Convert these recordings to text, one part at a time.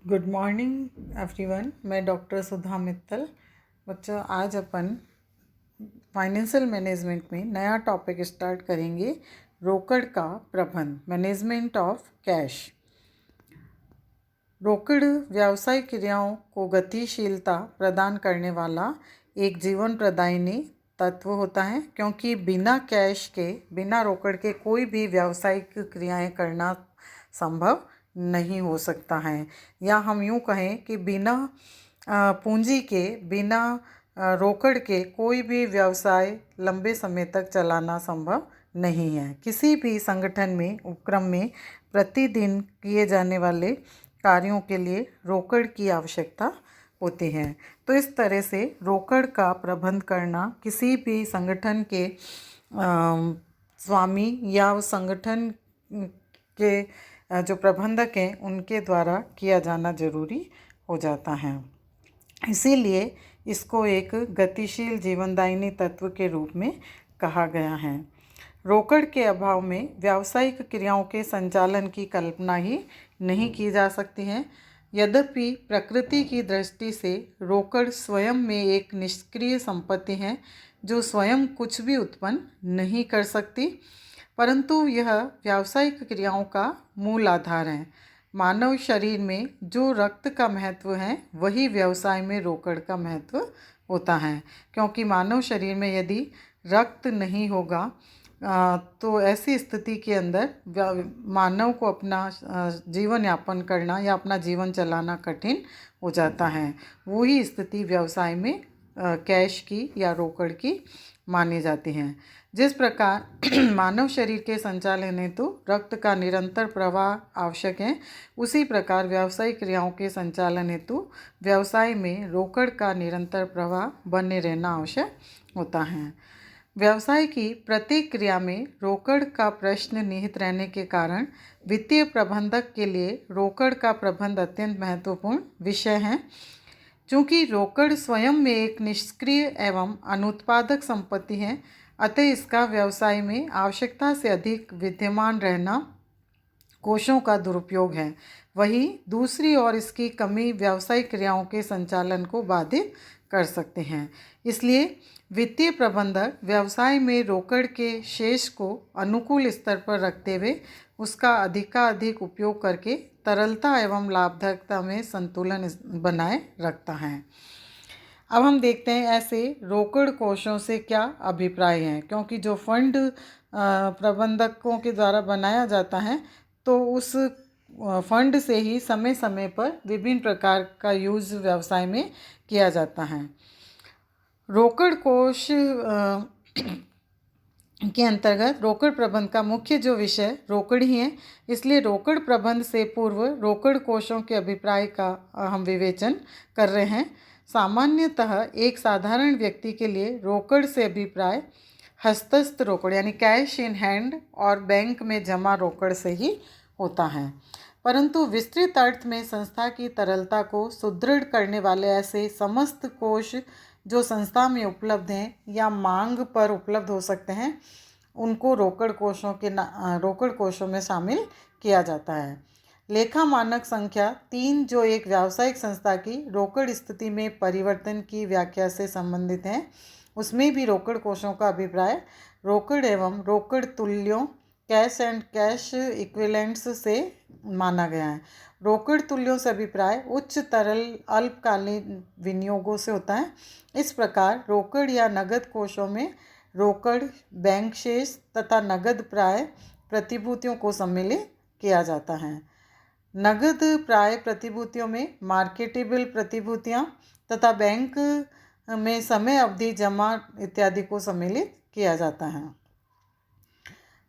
Good morning everyone. मैं doctor सुधा मित्तल। बच्चों, आज अपन फाइनेंशियल मैनेजमेंट में नया टॉपिक स्टार्ट करेंगे, रोकड़ का प्रबंध, मैनेजमेंट ऑफ कैश। रोकड़ व्यावसायिक क्रियाओं को गतिशीलता प्रदान करने वाला एक जीवन प्रदायिनी तत्व होता है, क्योंकि बिना कैश के, बिना रोकड़ के कोई भी व्यावसायिक क्रियाएं करना संभव नहीं हो सकता है। या हम यूँ कहें कि बिना पूंजी के, बिना रोकड़ के कोई भी व्यवसाय लंबे समय तक चलाना संभव नहीं है। किसी भी संगठन में, उपक्रम में प्रतिदिन किए जाने वाले कार्यों के लिए रोकड़ की आवश्यकता होती है। तो इस तरह से रोकड़ का प्रबंध करना किसी भी संगठन के स्वामी या उस संगठन के जो प्रबंधक हैं उनके द्वारा किया जाना जरूरी हो जाता है। इसीलिए इसको एक गतिशील जीवनदायिनी तत्व के रूप में कहा गया है। रोकड़ के अभाव में व्यावसायिक क्रियाओं के संचालन की कल्पना ही नहीं की जा सकती है। यद्यपि प्रकृति की दृष्टि से रोकड़ स्वयं में एक निष्क्रिय संपत्ति है जो स्वयं कुछ भी उत्पन्न नहीं कर सकती, परंतु यह व्यावसायिक क्रियाओं का मूल आधार है। मानव शरीर में जो रक्त का महत्व है वही व्यवसाय में रोकड़ का महत्व होता है, क्योंकि मानव शरीर में यदि रक्त नहीं होगा तो ऐसी स्थिति के अंदर मानव को अपना जीवन यापन करना या अपना जीवन चलाना कठिन हो जाता है। वही स्थिति व्यवसाय में कैश की या रोकड़ की मानी जाती हैं। जिस प्रकार मानव शरीर के संचालन हेतु रक्त का निरंतर प्रवाह आवश्यक है, उसी प्रकार व्यावसायिक क्रियाओं के संचालन हेतु व्यवसाय में रोकड़ का निरंतर प्रवाह बने रहना आवश्यक होता है। व्यवसाय की प्रत्येक क्रिया में रोकड़ का प्रश्न निहित रहने के कारण वित्तीय प्रबंधक के लिए रोकड़ का प्रबंध अत्यंत महत्वपूर्ण विषय है। चूँकि रोकड़ स्वयं में एक निष्क्रिय एवं अनुत्पादक संपत्ति है, अतः इसका व्यवसाय में आवश्यकता से अधिक विद्यमान रहना कोषों का दुरुपयोग है। वहीं दूसरी ओर इसकी कमी व्यावसायिक क्रियाओं के संचालन को बाधित कर सकते हैं। इसलिए वित्तीय प्रबंधक व्यवसाय में रोकड़ के शेष को अनुकूल स्तर पर रखते हुए उसका अधिकाधिक उपयोग करके तरलता एवं लाभदायकता में संतुलन बनाए रखता है। अब हम देखते हैं ऐसे रोकड़ कोषों से क्या अभिप्राय हैं, क्योंकि जो फंड प्रबंधकों के द्वारा बनाया जाता है तो उस फंड से ही समय समय पर विभिन्न प्रकार का यूज़ व्यवसाय में किया जाता है। रोकड़ कोष के अंतर्गत रोकड़ प्रबंध का मुख्य जो विषय रोकड़ ही है, इसलिए रोकड़ प्रबंध से पूर्व रोकड़ कोषों के अभिप्राय का हम विवेचन कर रहे हैं। सामान्यतः एक साधारण व्यक्ति के लिए रोकड़ से अभिप्राय हस्तस्थ रोकड़ यानी कैश इन हैंड और बैंक में जमा रोकड़ से ही होता है, परंतु विस्तृत अर्थ में संस्था की तरलता को सुदृढ़ करने वाले ऐसे समस्त कोष जो संस्था में उपलब्ध हैं या मांग पर उपलब्ध हो सकते हैं, उनको रोकड़ कोषों में शामिल किया जाता है। लेखा मानक संख्या 3 जो एक व्यावसायिक संस्था की रोकड़ स्थिति में परिवर्तन की व्याख्या से संबंधित है, उसमें भी रोकड़ कोषों का अभिप्राय रोकड़ एवं रोकड़ तुल्यों, कैश एंड कैश इक्विवेलेंट्स से माना गया है। रोकड़ तुल्यों से अभिप्राय उच्च तरल अल्पकालीन विनियोगों से होता है। इस प्रकार रोकड़ या नगद कोषों में रोकड़, बैंक शेष तथा नगद प्राय प्रतिभूतियों को सम्मिलित किया जाता है। नगद प्राय प्रतिभूतियों में मार्केटेबल प्रतिभूतियां तथा बैंक में समय अवधि जमा इत्यादि को सम्मिलित किया जाता है।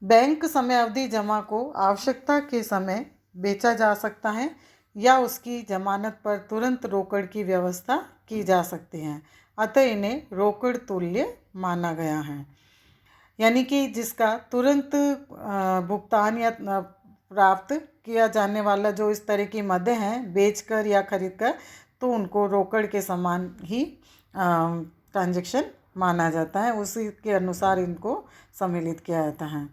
बैंक समय अवधि जमा को आवश्यकता के समय बेचा जा सकता है या उसकी जमानत पर तुरंत रोकड़ की व्यवस्था की जा सकती है, अतः इन्हें रोकड़ तुल्य माना गया है। यानी कि जिसका तुरंत भुगतान या प्राप्त किया जाने वाला जो इस तरह की मदें हैं बेचकर या खरीदकर, तो उनको रोकड़ के समान ही ट्रांजैक्शन माना जाता है, उसी के अनुसार इनको सम्मिलित किया जाता है।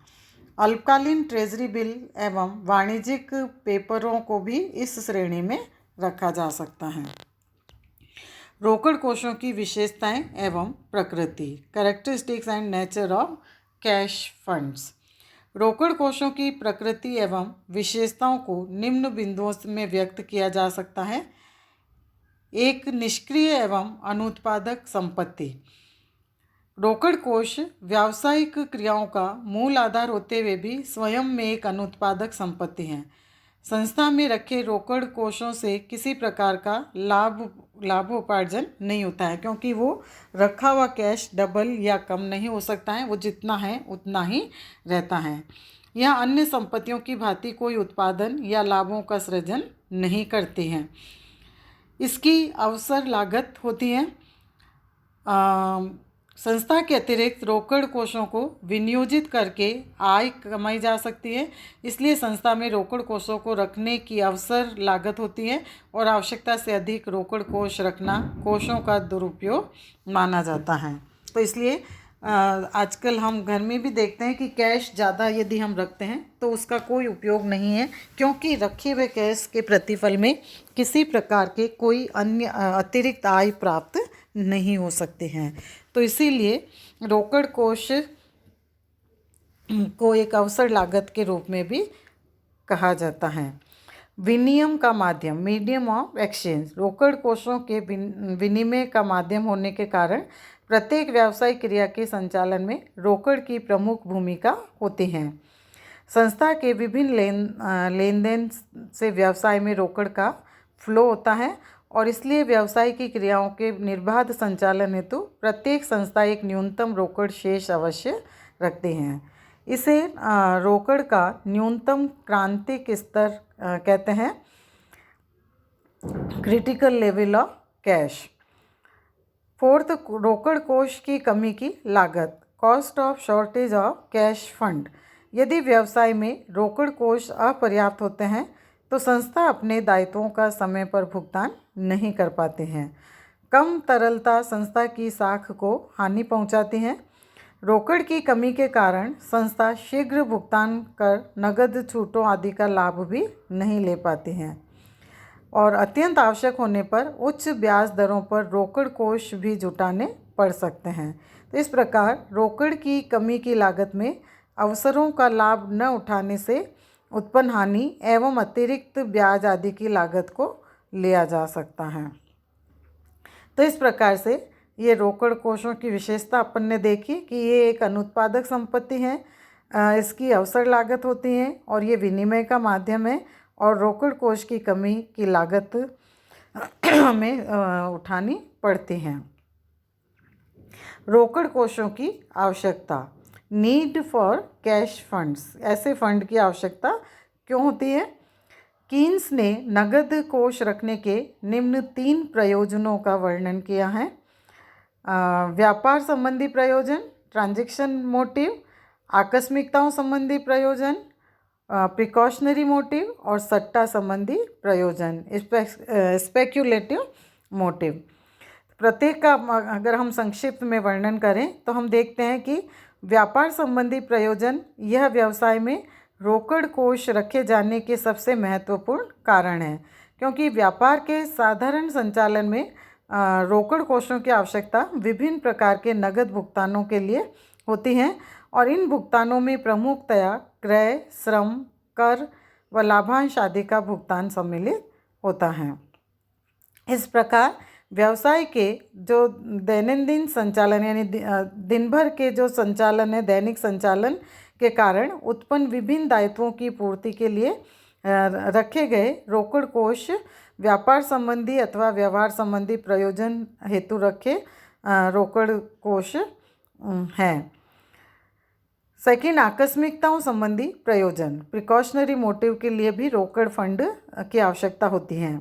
अल्पकालीन ट्रेजरी बिल एवं वाणिज्यिक पेपरों को भी इस श्रेणी में रखा जा सकता है। रोकड़ कोषों की विशेषताएं एवं प्रकृति, characteristics and nature of cash funds. रोकड़ कोषों की प्रकृति एवं विशेषताओं को निम्न बिंदुओं में व्यक्त किया जा सकता है। एक, निष्क्रिय एवं अनुत्पादक संपत्ति। रोकड़ कोष व्यावसायिक क्रियाओं का मूल आधार होते हुए भी स्वयं में एक अनुत्पादक संपत्ति है। संस्था में रखे रोकड़ कोषों से किसी प्रकार का लाभोपार्जन नहीं होता है, क्योंकि वो रखा हुआ कैश डबल या कम नहीं हो सकता है, वो जितना है उतना ही रहता है। यह अन्य संपत्तियों की भांति कोई उत्पादन या लाभों का सृजन नहीं करती हैं। इसकी अवसर लागत होती है। संस्था के अतिरिक्त रोकड़ कोषों को विनियोजित करके आय कमाई जा सकती है, इसलिए संस्था में रोकड़ कोषों को रखने की अवसर लागत होती है और आवश्यकता से अधिक रोकड़ कोष रखना कोषों का दुरुपयोग माना जाता है। तो इसलिए आजकल हम घर में भी देखते हैं कि कैश ज़्यादा यदि हम रखते हैं तो उसका कोई उपयोग नहीं है, क्योंकि रखे हुए कैश के प्रतिफल में किसी प्रकार के कोई अन्य अतिरिक्त आय प्राप्त नहीं हो सकते हैं। तो इसीलिए रोकड़ कोष को एक अवसर लागत के रूप में भी कहा जाता है। विनिमय का माध्यम, मीडियम ऑफ एक्सचेंज। रोकड़ कोषों के विनिमय का माध्यम होने के कारण प्रत्येक व्यावसायिक क्रिया के संचालन में रोकड़ की प्रमुख भूमिका होती है। संस्था के विभिन्न लेन देन से व्यवसाय में रोकड़ का फ्लो होता है और इसलिए व्यवसाय की क्रियाओं के निर्बाध संचालन हेतु प्रत्येक संस्था एक न्यूनतम रोकड़ शेष अवश्य रखती हैं। इसे रोकड़ का न्यूनतम क्रांतिक स्तर कहते हैं, critical level of cash. Fourth, रोकड़ कोष की कमी की लागत, cost of shortage of cash fund. यदि व्यवसाय में रोकड़ कोष अपर्याप्त होते हैं तो संस्था अपने दायित्वों का समय पर भुगतान नहीं कर पाते हैं। कम तरलता संस्था की साख को हानि पहुंचाती है। रोकड़ की कमी के कारण संस्था शीघ्र भुगतान कर नगद छूटों आदि का लाभ भी नहीं ले पाती हैं और अत्यंत आवश्यक होने पर उच्च ब्याज दरों पर रोकड़ कोष भी जुटाने पड़ सकते हैं। तो इस प्रकार रोकड़ की कमी की लागत में अवसरों का लाभ न उठाने से उत्पन्न हानि एवं अतिरिक्त ब्याज आदि की लागत को लिया जा सकता है। तो इस प्रकार से ये रोकड़ कोषों की विशेषता अपन ने देखी कि ये एक अनुत्पादक संपत्ति है, इसकी अवसर लागत होती है और ये विनिमय का माध्यम है और रोकड़ कोष की कमी की लागत हमें उठानी पड़ती है। रोकड़ कोषों की आवश्यकता, नीड फॉर कैश फंड्स। ऐसे फंड की आवश्यकता क्यों होती है? कीन्स ने नगद कोष रखने के निम्न 3 प्रयोजनों का वर्णन किया है। व्यापार संबंधी प्रयोजन, ट्रांजैक्शन मोटिव, आकस्मिकताओं संबंधी प्रयोजन, प्रिकॉशनरी मोटिव और सट्टा संबंधी प्रयोजन, स्पेक्यूलेटिव मोटिव। प्रत्येक का अगर हम संक्षिप्त में वर्णन करें तो हम देखते हैं कि व्यापार संबंधी प्रयोजन यह व्यवसाय में रोकड़ कोष रखे जाने के सबसे महत्वपूर्ण कारण है, क्योंकि व्यापार के साधारण संचालन में रोकड़ कोषों की आवश्यकता विभिन्न प्रकार के नगद भुगतानों के लिए होती हैं और इन भुगतानों में प्रमुखतया क्रय, श्रम, कर व लाभांश आदि का भुगतान सम्मिलित होता है। इस प्रकार व्यवसाय के जो दैनंदिन संचालन यानी दिन भर के जो संचालन है, दैनिक संचालन के कारण उत्पन्न विभिन्न दायित्वों की पूर्ति के लिए रखे गए रोकड़ कोष व्यापार संबंधी अथवा व्यवहार संबंधी प्रयोजन हेतु रखे रोकड़ कोष हैं। सेकंड, आकस्मिकताओं संबंधी प्रयोजन, प्रिकॉशनरी मोटिव के लिए भी रोकड़ फंड की आवश्यकता होती है।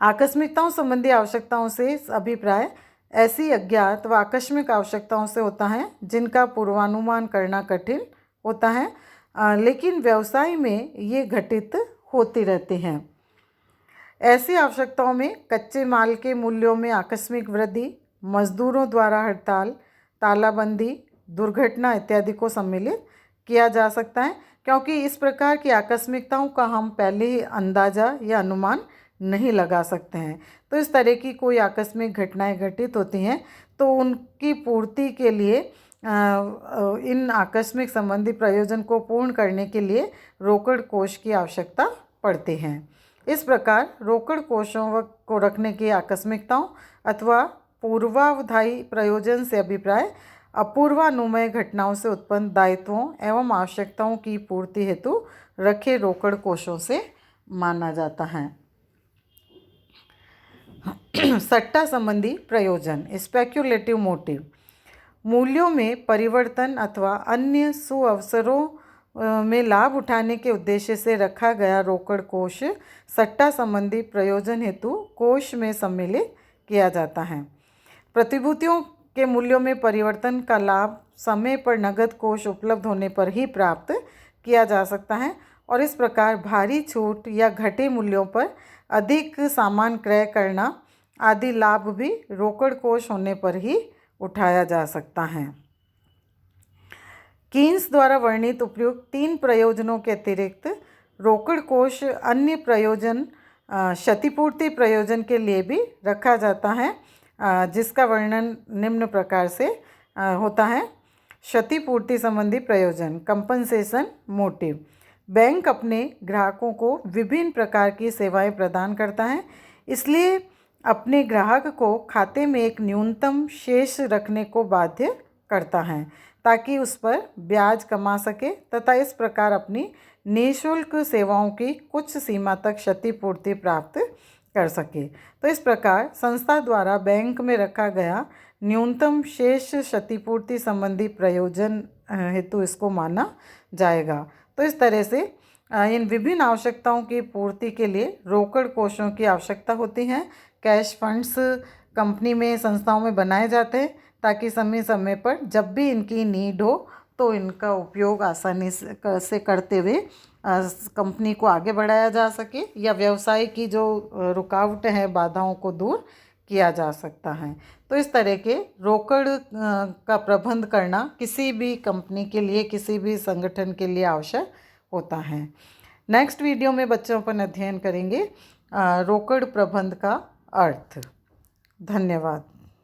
आकस्मिकताओं संबंधी आवश्यकताओं से अभिप्राय ऐसी अज्ञात व आकस्मिक आवश्यकताओं से होता है जिनका पूर्वानुमान करना कठिन होता है, लेकिन व्यवसाय में ये घटित होती रहती हैं। ऐसी आवश्यकताओं में कच्चे माल के मूल्यों में आकस्मिक वृद्धि, मजदूरों द्वारा हड़ताल, तालाबंदी, दुर्घटना इत्यादि को सम्मिलित किया जा सकता है, क्योंकि इस प्रकार की आकस्मिकताओं का हम पहले ही अंदाज़ा या अनुमान नहीं लगा सकते हैं। तो इस तरह की कोई आकस्मिक घटनाएं घटित होती हैं तो उनकी पूर्ति के लिए इन आकस्मिक संबंधी प्रयोजन को पूर्ण करने के लिए रोकड़ कोष की आवश्यकता पड़ती है। इस प्रकार रोकड़ कोषों को रखने की आकस्मिकताओं अथवा पूर्वावधायी प्रयोजन से अभिप्राय अपूर्वानुमेय घटनाओं से उत्पन्न दायित्वों एवं आवश्यकताओं की पूर्ति हेतु रखे रोकड़ कोषों से माना जाता है। सट्टा संबंधी प्रयोजन, स्पेक्युलेटिव मोटिव, मूल्यों में परिवर्तन अथवा अन्य सुअवसरों में लाभ उठाने के उद्देश्य से रखा गया रोकड़ कोष सट्टा संबंधी प्रयोजन हेतु कोष में सम्मिलित किया जाता है। प्रतिभूतियों के मूल्यों में परिवर्तन का लाभ समय पर नगद कोष उपलब्ध होने पर ही प्राप्त किया जा सकता है और इस प्रकार भारी छूट या घटे मूल्यों पर अधिक सामान क्रय करना आदि लाभ भी रोकड़ कोष होने पर ही उठाया जा सकता है। कीन्स द्वारा वर्णित उपयुक्त 3 प्रयोजनों के अतिरिक्त रोकड़ कोष अन्य प्रयोजन क्षतिपूर्ति प्रयोजन के लिए भी रखा जाता है, जिसका वर्णन निम्न प्रकार से होता है। क्षतिपूर्ति संबंधी प्रयोजन, कंपनसेशन मोटिव, बैंक अपने ग्राहकों को विभिन्न प्रकार की सेवाएं प्रदान करता है, इसलिए अपने ग्राहक को खाते में एक न्यूनतम शेष रखने को बाध्य करता है ताकि उस पर ब्याज कमा सके तथा इस प्रकार अपनी निःशुल्क सेवाओं की कुछ सीमा तक क्षतिपूर्ति प्राप्त कर सके। तो इस प्रकार संस्था द्वारा बैंक में रखा गया न्यूनतम शेष क्षतिपूर्ति संबंधी प्रयोजन हेतु इसको माना जाएगा। तो इस तरह से इन विभिन्न आवश्यकताओं की पूर्ति के लिए रोकड़ कोषों की आवश्यकता होती है। कैश फंड्स कंपनी में, संस्थाओं में बनाए जाते हैं ताकि समय समय पर जब भी इनकी नीड हो तो इनका उपयोग आसानी से करते हुए कंपनी को आगे बढ़ाया जा सके या व्यवसाय की जो रुकावटें हैं, बाधाओं को दूर किया जा सकता है। तो इस तरह के रोकड़ का प्रबंध करना किसी भी कंपनी के लिए, किसी भी संगठन के लिए आवश्यक होता है। नेक्स्ट वीडियो में बच्चों पर अध्ययन करेंगे रोकड़ प्रबंध का अर्थ। धन्यवाद।